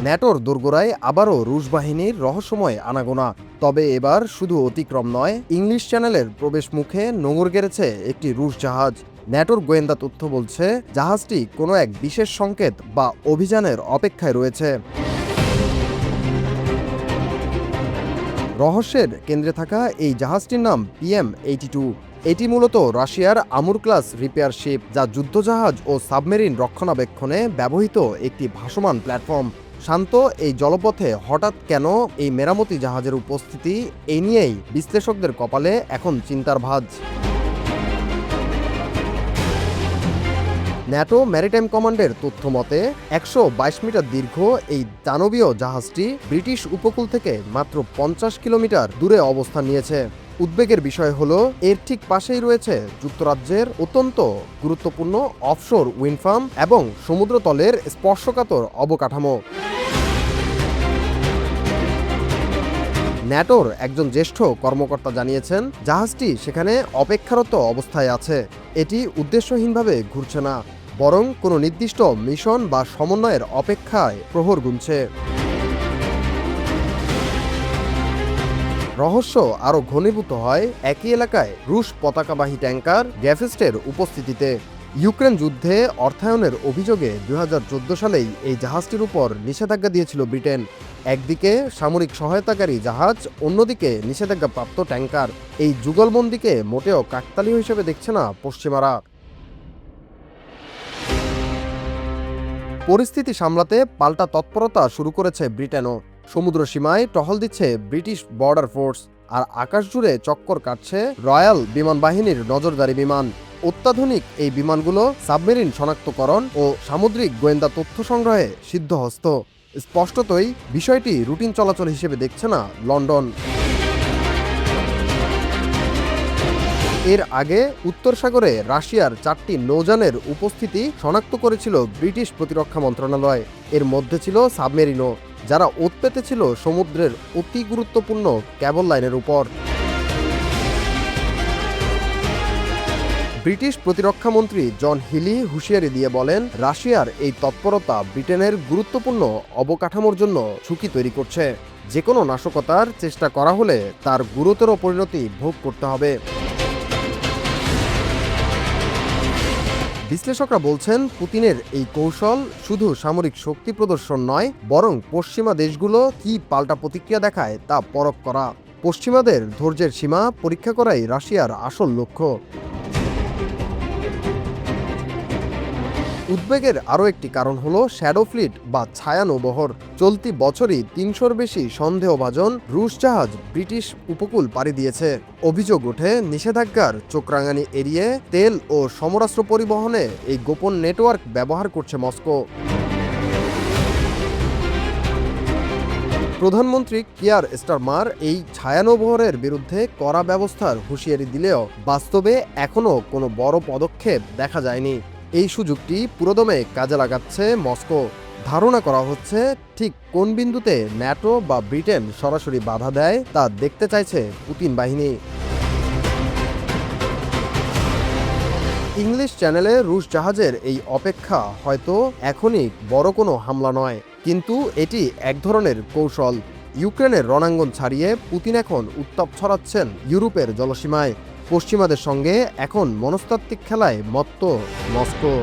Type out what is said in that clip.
ন্যাটোর দোরগোড়ায় আবারও রুশ বাহিনীর রহস্যময় আনাগোনা। তবে এবার শুধু অতিক্রম নয়, ইংলিশ চ্যানেলের প্রবেশ মুখে নোঙর গেড়েছে একটি রুশ জাহাজ। ন্যাটোর গোয়েন্দা তথ্য বলছে জাহাজটি কোনো এক বিশেষ সংকেত বা অভিযানের অপেক্ষায় রয়েছে। রহস্যের কেন্দ্রে থাকা এই জাহাজটির নাম PM-82। এটি মূলত রাশিয়ার আমুর ক্লাস রিপেয়ার শিপ, যা যুদ্ধজাহাজ ও সাবমেরিন রক্ষণাবেক্ষণে ব্যবহৃত একটি ভাসমান প্ল্যাটফর্ম। শান্ত এই জলপথে হঠাৎ কেন এই মেরামতি জাহাজের উপস্থিতি, এই নিয়েই বিশ্লেষকদের কপালে এখন চিন্তার ভাঁজ। ন্যাটো ম্যারিটাইম কমান্ডের তথ্য মতে 122 মিটার দীর্ঘ এই দানবীয় জাহাজটি ব্রিটিশ উপকূল থেকে মাত্র 50 কিলোমিটার দূরে অবস্থান নিয়েছে। উদ্বেগের বিষয় হলো, এর ঠিক পাশেই রয়েছে যুক্তরাজ্যের অত্যন্ত গুরুত্বপূর্ণ অফশোর উইন্ড ফার্ম এবং সমুদ্রতলের স্পর্শকাতর অবকাঠামো। ন্যাটোর একজন জ্যেষ্ঠ কর্মকর্তা জানিয়েছেন, জাহাজটি সেখানে অপেক্ষারত অবস্থায় আছে। এটি উদ্দেশ্যহীনভাবে ঘুরছে না, বরং কোনো নির্দিষ্ট মিশন বা সমন্বয়ের অপেক্ষায় প্রহর গুনছে। রহস্য আরও ঘনীভূত হয় একই এলাকায় রুশ পতাকাবাহী ট্যাঙ্কার গ্যাফেস্টের উপস্থিতিতে। ইউক্রেন যুদ্ধে অর্থায়নের অভিযোগে 2014 সালেই এই জাহাজটির উপর নিষেধাজ্ঞা দিয়েছিল ব্রিটেন। একদিকে সামরিক সহায়তাকারী জাহাজ, অন্যদিকে নিষেধাজ্ঞাপ্রাপ্ত ট্যাঙ্কার। এই যুগলবন্দিকে মোটেও কাকতালীয় হিসেবে দেখছে না পশ্চিমারা। পরিস্থিতি সামলাতে পাল্টা তৎপরতা শুরু করেছে ব্রিটেনও। সমুদ্র সীমায় টহল দিচ্ছে ব্রিটিশ বর্ডার ফোর্স, আর আকাশ জুড়ে চক্কর কাটছে রয়্যাল বিমান বাহিনীর নজরদারি বিমান। অত্যাধুনিক এই বিমানগুলো সাবমেরিন শনাক্তকরণ ও সামুদ্রিক গোয়েন্দা তথ্য সংগ্রহে সিদ্ধহস্ত। স্পষ্টতই বিষয়টি রুটিন চলাচল হিসেবে দেখছে না লন্ডন। এর আগে উত্তর সাগরে রাশিয়ার 4টি নৌযানের উপস্থিতি শনাক্ত করেছিল ব্রিটিশ প্রতিরক্ষা মন্ত্রণালয়। এর মধ্যে ছিল সাবমেরিনও, যারা ওত পেতেছিল সমুদ্রের অতি গুরুত্বপূর্ণ কেবল লাইনের উপর। ব্রিটিশ প্রতিরক্ষামন্ত্রী জন হিলি হুঁশিয়ারি দিয়ে বলেন, রাশিয়ার এই তৎপরতা ব্রিটেনের গুরুত্বপূর্ণ অবকাঠামোর জন্য ঝুঁকি তৈরি করছে। যে কোনো নাশকতার চেষ্টা করা হলে তার গুরুতর পরিণতি ভোগ করতে হবে। বিশ্লেষকরা বলছেন, পুতিনের এই কৌশল শুধু সামরিক শক্তি প্রদর্শন নয়, বরং পশ্চিমা দেশগুলো কি পাল্টা প্রতিক্রিয়া দেখায় তা পরখ করা। পশ্চিমাদের ধৈর্যের সীমা পরীক্ষা করাই রাশিয়ার আসল লক্ষ্য। উদ্বেগের আরও একটি কারণ হলো শ্যাডো ফ্লিট বা ছায়া নৌবহর। চলতি বছরই 300-র বেশি সন্দেহভাজন রুশ জাহাজ ব্রিটিশ উপকূল পাড়ি দিয়েছে। অভিযোগ ওঠে, নিষেধাজ্ঞার চোখরাঙানি এড়িয়ে তেল ও সমরাস্ত্র পরিবহনে এই গোপন নেটওয়ার্ক ব্যবহার করছে মস্কো। প্রধানমন্ত্রী কিয়ার স্টারমার এই ছায়ানৌবহরের বিরুদ্ধে কড়া ব্যবস্থার হুঁশিয়ারি দিলেও বাস্তবে এখনও কোনো বড় পদক্ষেপ দেখা যায়নি। এই সুযোগটি পুরোদমে কাজে লাগাচ্ছে মস্কো। ধারণা করা হচ্ছে, ঠিক কোন বিন্দুতে ন্যাটো বা ব্রিটেন সরাসরি বাধা দেয় তা দেখতে চাইছে পুতিন বাহিনী। ইংলিশ চ্যানেলে রুশ জাহাজের এই অপেক্ষা হয়তো এখনই বড় কোনো হামলা নয়, কিন্তু এটি এক ধরনের কৌশল। ইউক্রেনের রণাঙ্গন ছাড়িয়ে পুতিন এখন উত্তাপ ছড়াচ্ছেন ইউরোপের জলসীমায়। পশ্চিমাদের সঙ্গে এখন মনস্তাত্ত্বিক খেলায় মত্ত মস্কো।